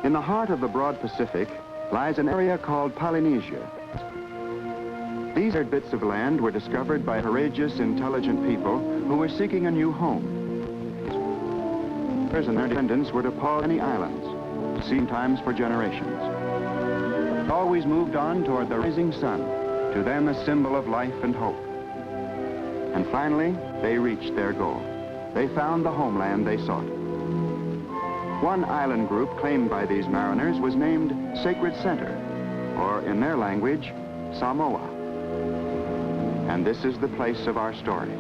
In the heart of the broad Pacific lies an area called Polynesia. These bits of land were discovered by courageous, intelligent people who were seeking a new home. And their descendants were to paw many islands, seen times for generations. Always moved on toward the rising sun, to them a symbol of life and hope. And finally, they reached their goal. They found the homeland they sought. One island group claimed by these mariners was named Sacred Center, or in their language, Samoa. And this is the place of our story.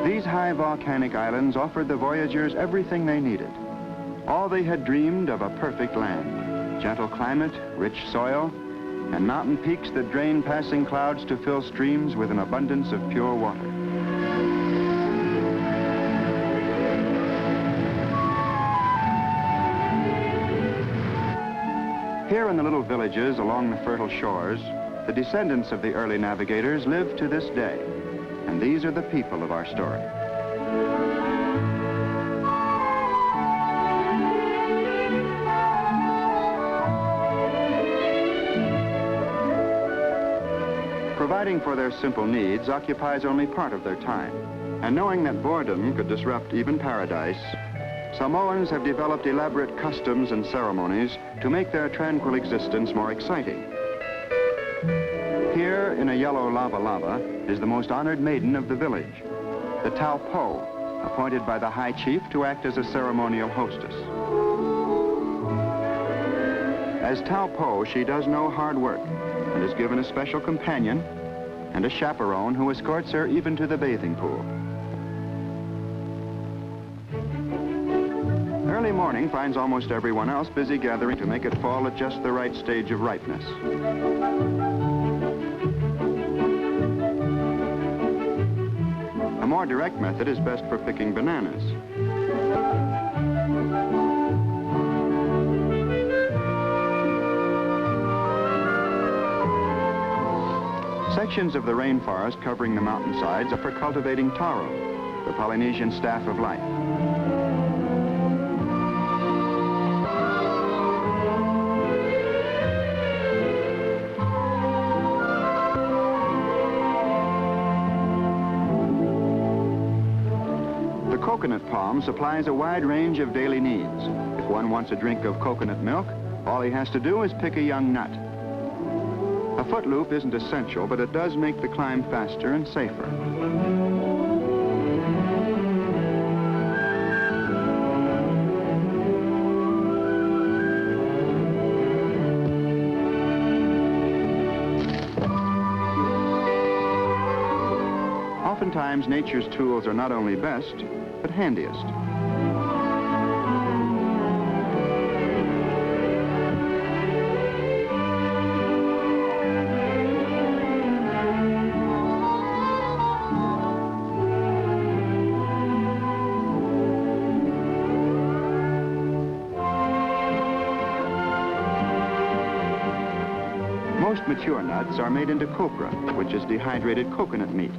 These high volcanic islands offered the voyagers everything they needed. All they had dreamed of a perfect land, gentle climate, rich soil, and mountain peaks that drain passing clouds to fill streams with an abundance of pure water. Here in the little villages along the fertile shores, the descendants of the early navigators live to this day, and these are the people of our story. Providing for their simple needs occupies only part of their time, and knowing that boredom could disrupt even paradise, Samoans have developed elaborate customs and ceremonies to make their tranquil existence more exciting. Here, in a yellow lava is the most honored maiden of the village, the Taupo, appointed by the high chief to act as a ceremonial hostess. As Taupo, she does no hard work and is given a special companion and a chaperone who escorts her even to the bathing pool. Early morning finds almost everyone else busy gathering to make it fall at just the right stage of ripeness. A more direct method is best for picking bananas. Sections of the rainforest covering the mountainsides are for cultivating taro, the Polynesian staff of life. The coconut palm supplies a wide range of daily needs. If one wants a drink of coconut milk, all he has to do is pick a young nut. A foot loop isn't essential, but it does make the climb faster and safer. Oftentimes, nature's tools are not only best, but handiest. Most mature nuts are made into copra, which is dehydrated coconut meat,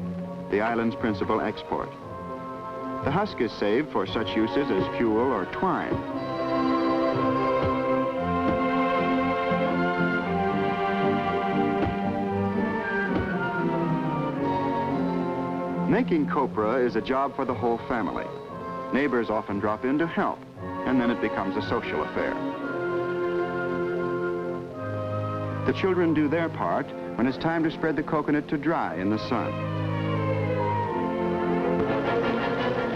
the island's principal export. The husk is saved for such uses as fuel or twine. Making copra is a job for the whole family. Neighbors often drop in to help, and then it becomes a social affair. The children do their part when it's time to spread the coconut to dry in the sun.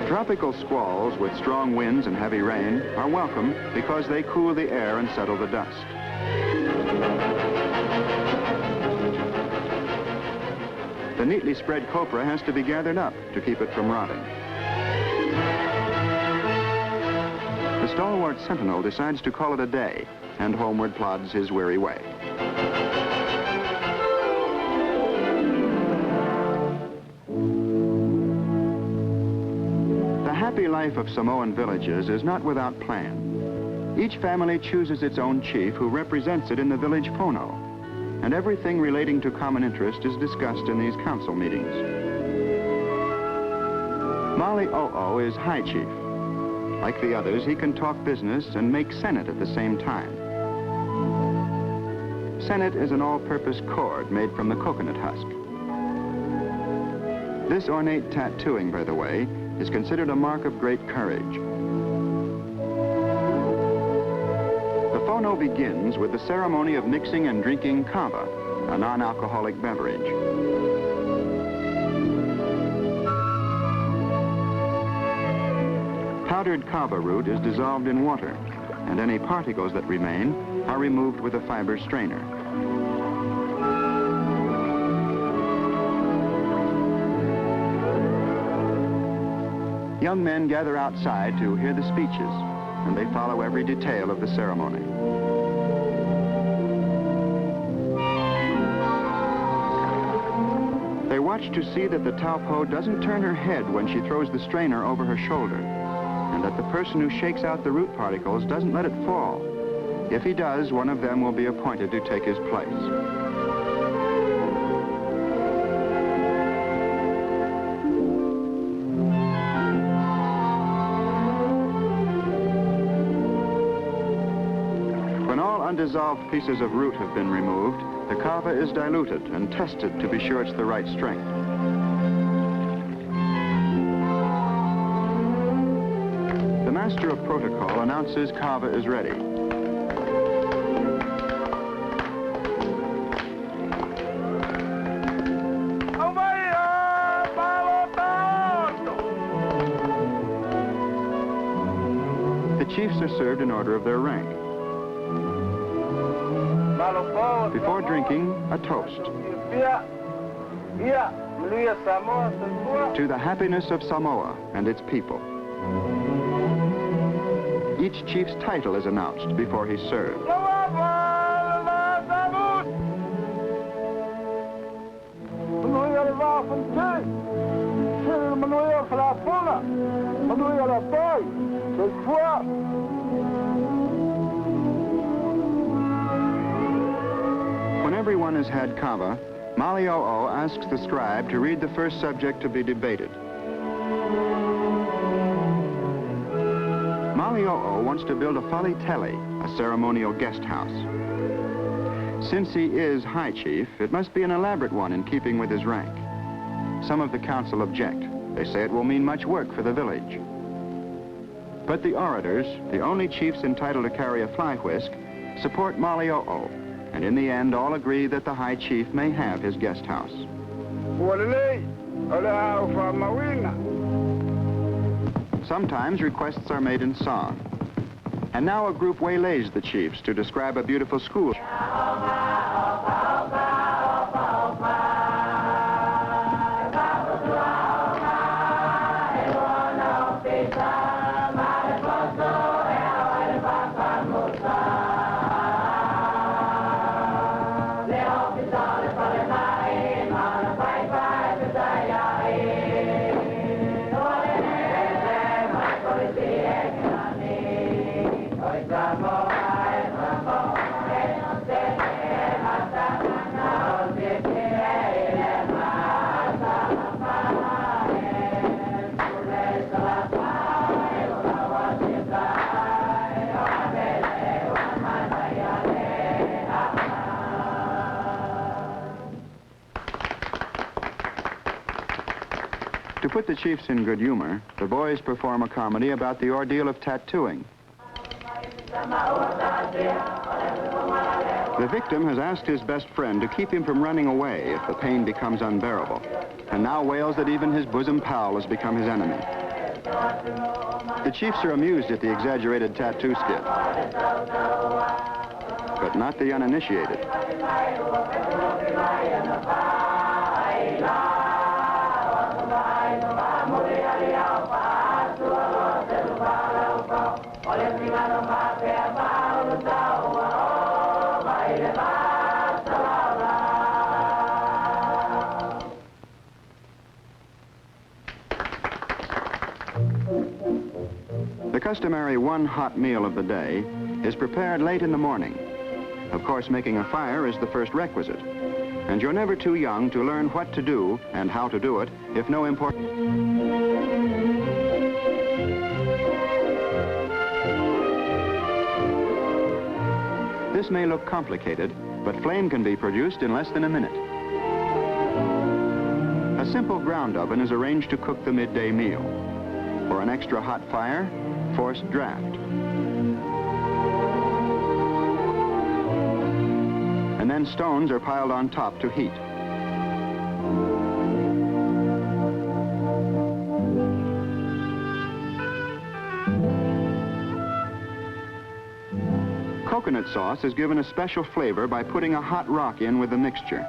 Tropical squalls with strong winds and heavy rain are welcome because they cool the air and settle the dust. The neatly spread copra has to be gathered up to keep it from rotting. The stalwart sentinel decides to call it a day and homeward plods his weary way. The happy life of Samoan villages is not without plan. Each family chooses its own chief who represents it in the village pono. and everything relating to common interest is discussed in these council meetings. Mali'o'o is High Chief. Like the others, he can talk business and make Senate at the same time. Senate is an all-purpose cord made from the coconut husk. This ornate tattooing, by the way, is considered a mark of great courage. The phono begins with the ceremony of mixing and drinking kava, a non-alcoholic beverage. Powdered kava root is dissolved in water, and any particles that remain are removed with a fiber strainer. Young men gather outside to hear the speeches, and they follow every detail of the ceremony. They watch to see that the taupo doesn't turn her head when she throws the strainer over her shoulder, and that the person who shakes out the root particles doesn't let it fall. If he does, one of them will be appointed to take his place. When all undissolved pieces of root have been removed, the kava is diluted and tested to be sure it's the right strength. The master of protocol announces kava is ready. The chiefs are served in order of their rank. Before drinking, a toast. To the happiness of Samoa and its people. Each chief's title is announced before he's served. When everyone has had kava, Mali'o'o asks the scribe to read the first subject to be debated. Mali'o'o wants to build a falitele, a ceremonial guest house. Since he is High Chief, it must be an elaborate one in keeping with his rank. Some of the council object. They say it will mean much work for the village. But the orators, the only chiefs entitled to carry a fly whisk, support Mali'o'o, and in the end all agree that the High Chief may have his guest house. Sometimes requests are made in song. And now a group waylays the chiefs to describe a beautiful school. To put the chiefs in good humor, the boys perform a comedy about the ordeal of tattooing. The victim has asked his best friend to keep him from running away if the pain becomes unbearable, and now wails that even his bosom pal has become his enemy. The chiefs are amused at the exaggerated tattoo skit, but not the uninitiated. The customary one hot meal of the day is prepared late in the morning. A Of course, making a fire is the first requisite. And you're never too young to learn what to do and how to do it if no important... This may look complicated, but flame can be produced in less than a minute. A simple ground oven is arranged to cook the midday meal. For an extra hot fire, forced draft. And then stones are piled on top to heat. Coconut sauce is given a special flavor by putting a hot rock in with the mixture.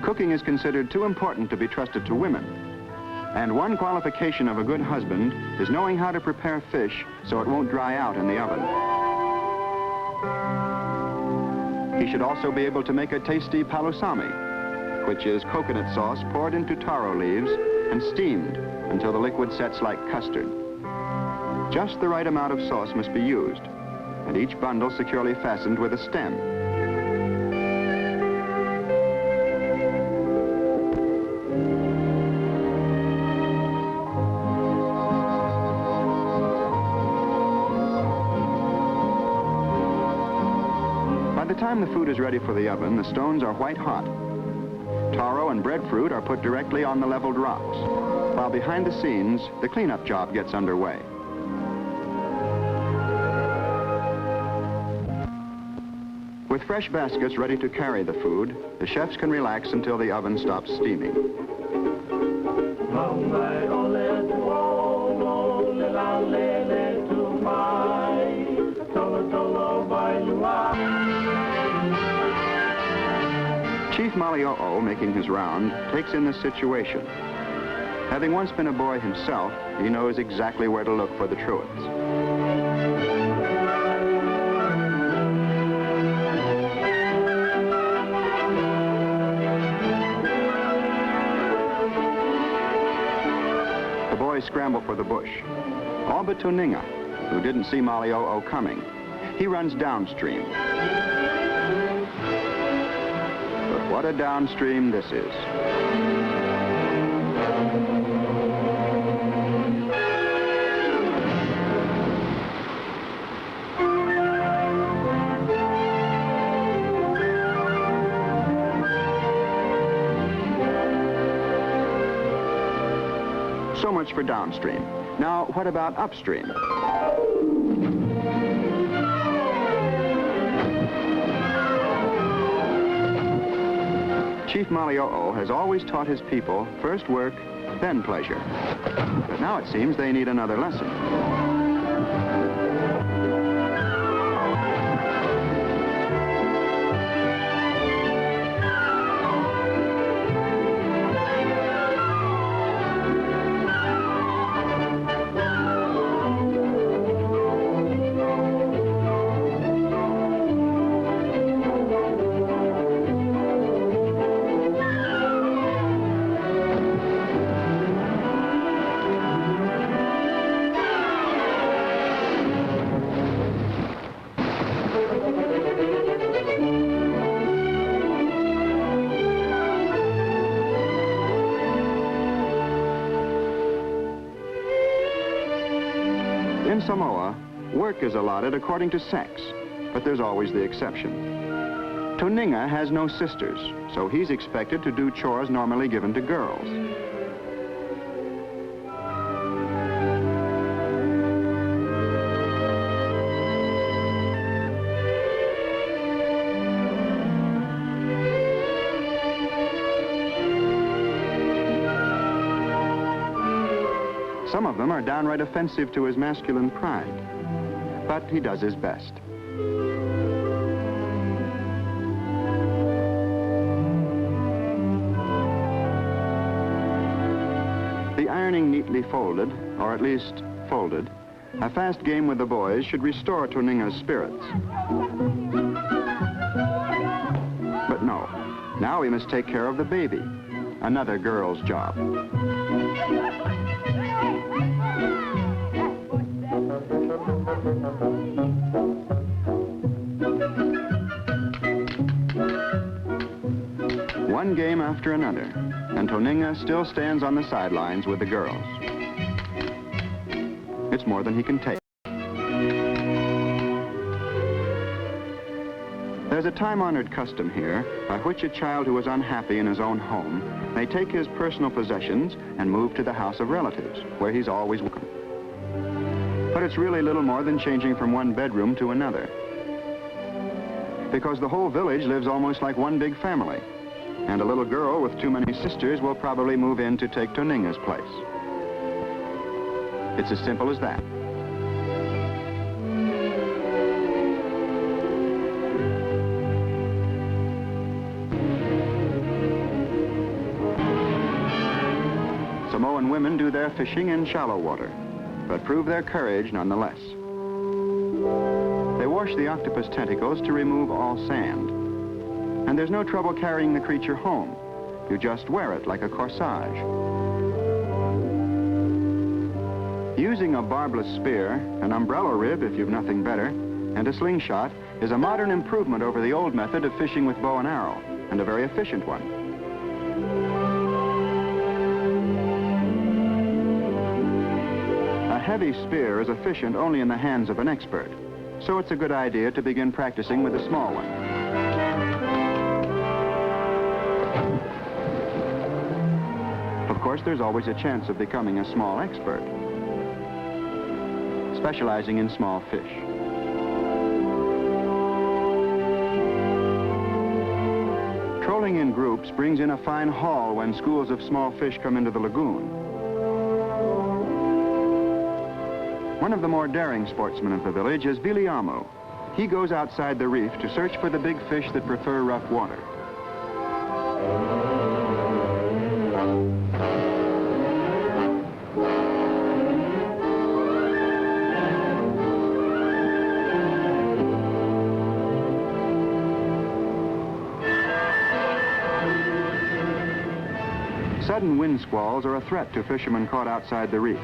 Cooking is considered too important to be trusted to women. And one qualification of a good husband is knowing how to prepare fish so it won't dry out in the oven. He should also be able to make a tasty palusami, which is coconut sauce poured into taro leaves and steamed until the liquid sets like custard. Just the right amount of sauce must be used, and each bundle securely fastened with a stem. By the time the food is ready for the oven, the stones are white hot. Taro and breadfruit are put directly on the leveled rocks, while behind the scenes, the cleanup job gets underway. With fresh baskets ready to carry the food, the chefs can relax until the oven stops steaming. Chief Malio'o, making his round, takes in the situation. Having once been a boy himself, he knows exactly where to look for the truants. The boys scramble for the bush. All but Tuninga, who didn't see Malio'o coming. He runs downstream. But what a downstream this is. So much for downstream. Now, what about upstream? Chief Malio'o has always taught his people first work, then pleasure. But now it seems they need another lesson. In Samoa, work is allotted according to sex, but there's always the exception. Tuninga has no sisters, so he's expected to do chores normally given to girls. Some of them are downright offensive to his masculine pride, but he does his best. The ironing neatly folded, or at least folded, a fast game with the boys should restore Tuninga's spirits. But no, now we must take care of the baby, another girl's job. One game after another, and Toninga still stands on the sidelines with the girls. It's more than he can take. There's a time-honored custom here by which a child who is unhappy in his own home may take his personal possessions and move to the house of relatives, where he's always welcome. But it's really little more than changing from one bedroom to another, because the whole village lives almost like one big family, and a little girl with too many sisters will probably move in to take Toninga's place. It's as simple as that. Samoan women do their fishing in shallow water, but prove their courage nonetheless. They wash the octopus tentacles to remove all sand. And there's no trouble carrying the creature home. You just wear it like a corsage. Using a barbless spear, an umbrella rib if you've nothing better, and a slingshot is a modern improvement over the old method of fishing with bow and arrow, and a very efficient one. A heavy spear is efficient only in the hands of an expert, so it's a good idea to begin practicing with a small one. Of course, there's always a chance of becoming a small expert, specializing in small fish. Trolling in groups brings in a fine haul when schools of small fish come into the lagoon. One of the more daring sportsmen of the village is Viliamu. He goes outside the reef to search for the big fish that prefer rough water. Sudden wind squalls are a threat to fishermen caught outside the reef.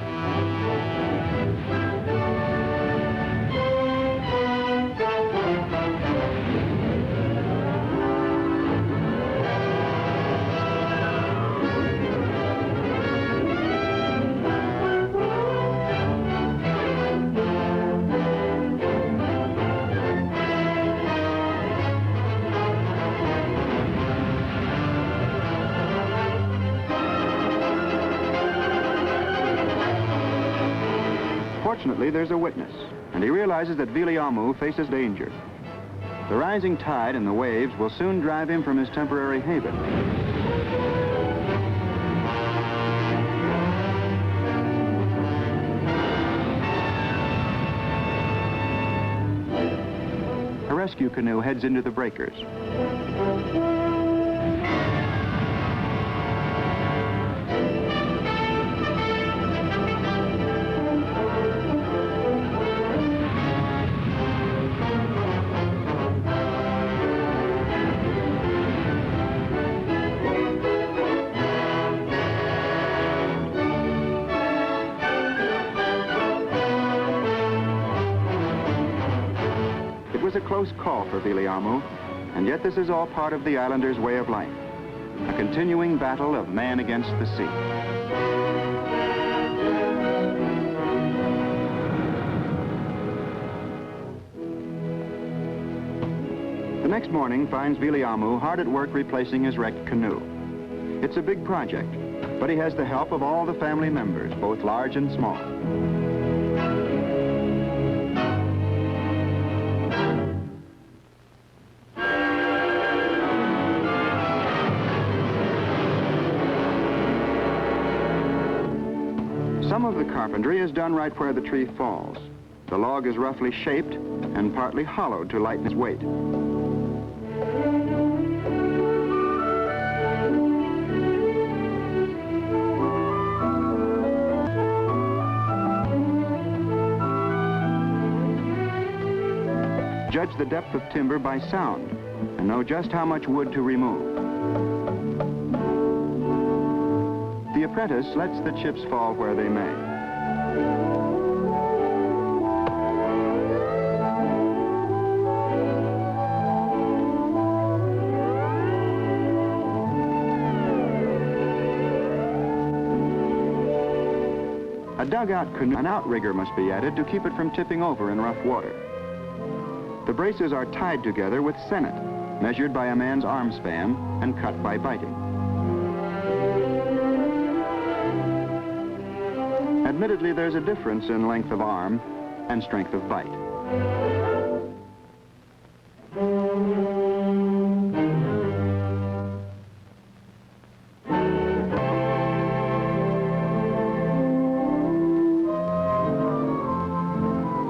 Fortunately, there's a witness, and he realizes that Viliamu faces danger. The rising tide and the waves will soon drive him from his temporary haven. A rescue canoe heads into the breakers. It was a close call for Viliamu, and yet this is all part of the islanders' way of life, a continuing battle of man against the sea. The next morning finds Viliamu hard at work replacing his wrecked canoe. It's a big project, but he has the help of all the family members, both large and small. Some of the carpentry is done right where the tree falls. The log is roughly shaped and partly hollowed to lighten its weight. Judge the depth of timber by sound and know just how much wood to remove. The apprentice lets the chips fall where they may. A dugout canoe, an outrigger must be added to keep it from tipping over in rough water. The braces are tied together with sennet, measured by a man's arm span and cut by biting. Admittedly, there's a difference in length of arm and strength of bite.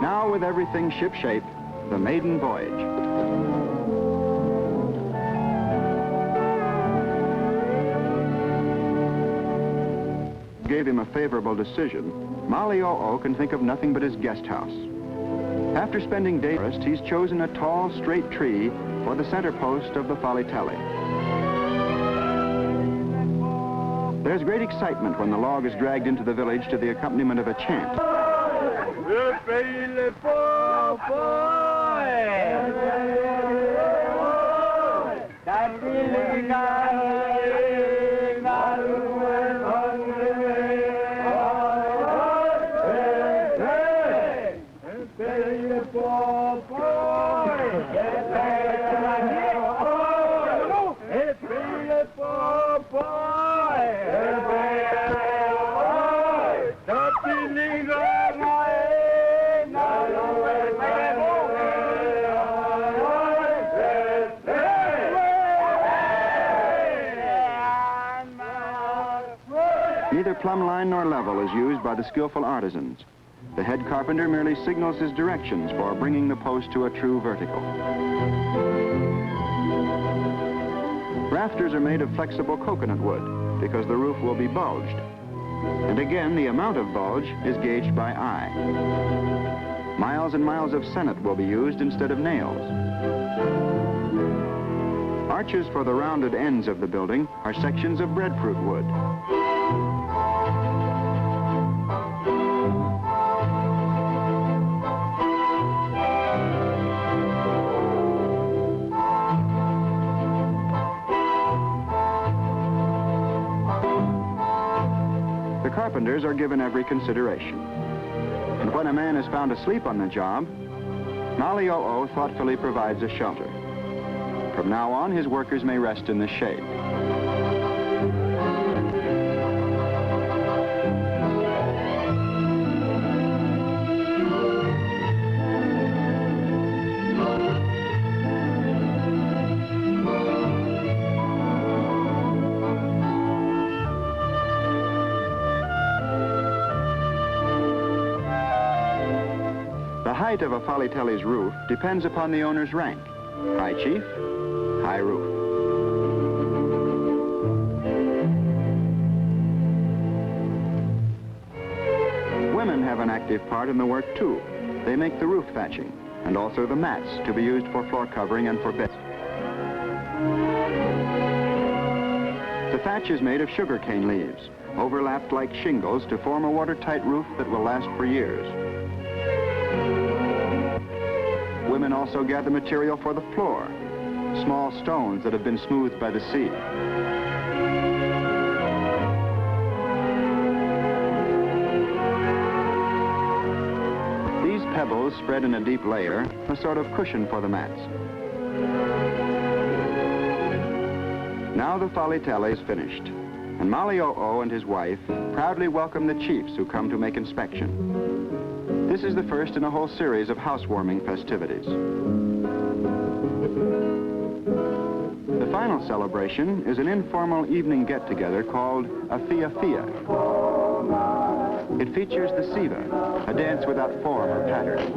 Now, with everything shipshape, the maiden voyage. Gave him a favorable decision, Malio'o can think of nothing but his guest house. After spending days, he's chosen a tall, straight tree for the center post of the Falitele. There's great excitement when the log is dragged into the village to the accompaniment of a chant. Neither plumb line nor level is used by the skillful artisans. The head carpenter merely signals his directions for bringing the post to a true vertical. Rafters are made of flexible coconut wood because the roof will be bulged. And again, the amount of bulge is gauged by eye. Miles and miles of sennet will be used instead of nails. Arches for the rounded ends of the building are sections of breadfruit wood. Carpenters are given every consideration. And when a man is found asleep on the job, Malio'o thoughtfully provides a shelter. From now on, his workers may rest in the shade. The height of a Falitele's roof depends upon the owner's rank. High chief, high roof. Women have an active part in the work too. They make the roof thatching and also the mats to be used for floor covering and for beds. The thatch is made of sugarcane leaves, overlapped like shingles to form a watertight roof that will last for years. Women also gather material for the floor, small stones that have been smoothed by the sea. These pebbles spread in a deep layer, a sort of cushion for the mats. Now the Falitele is finished, and Malio'o and his wife proudly welcome the chiefs who come to make inspection. This is the first in a whole series of housewarming festivities. The final celebration is an informal evening get-together called a fia-fia. It features the siva, a dance without form or pattern.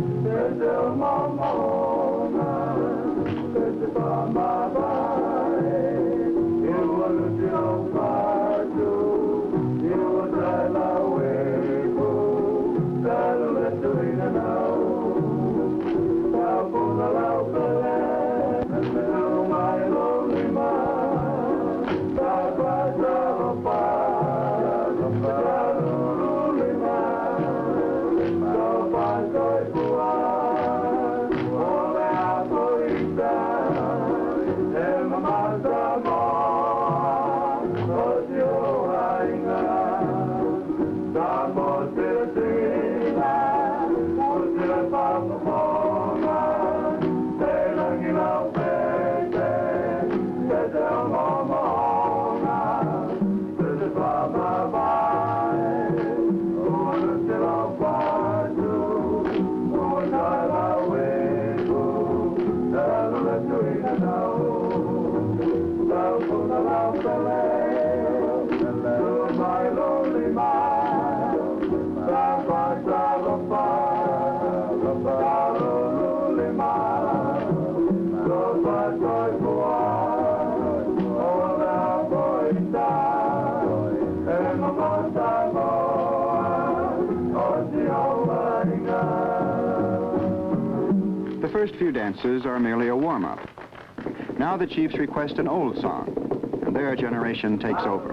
The first few dances are merely a warm-up. Now the chiefs request an old song, and their generation takes over.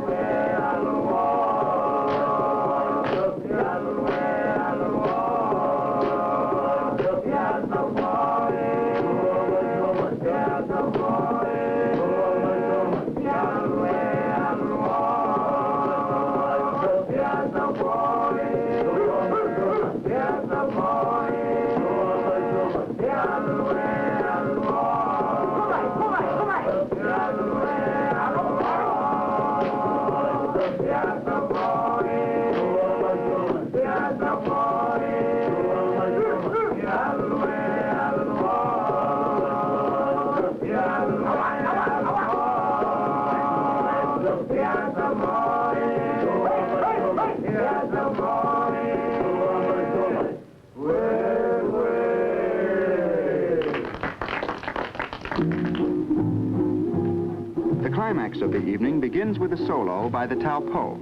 The climax of the evening begins with a solo by the Taupo.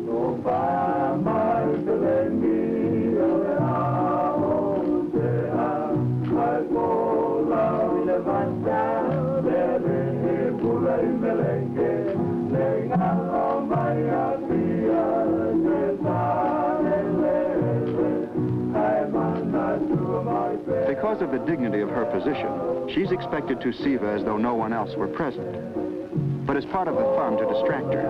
Because of the dignity of her position, she's expected to siva as though no one else were present. But as part of the fun to distract her.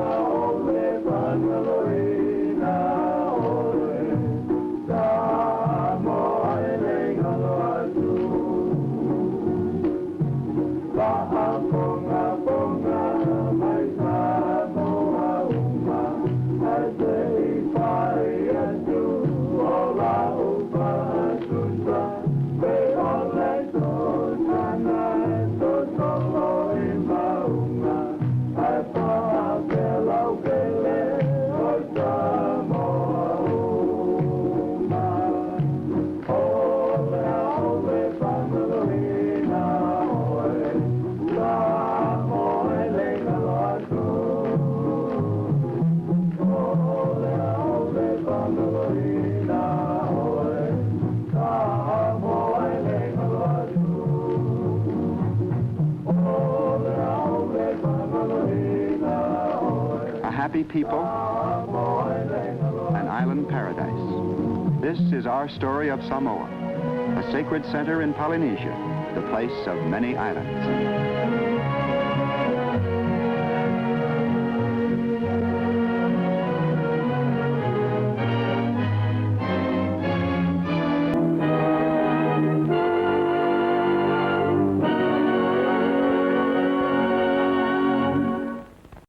Happy people, an island paradise. This is our story of Samoa, a sacred center in Polynesia, the place of many islands.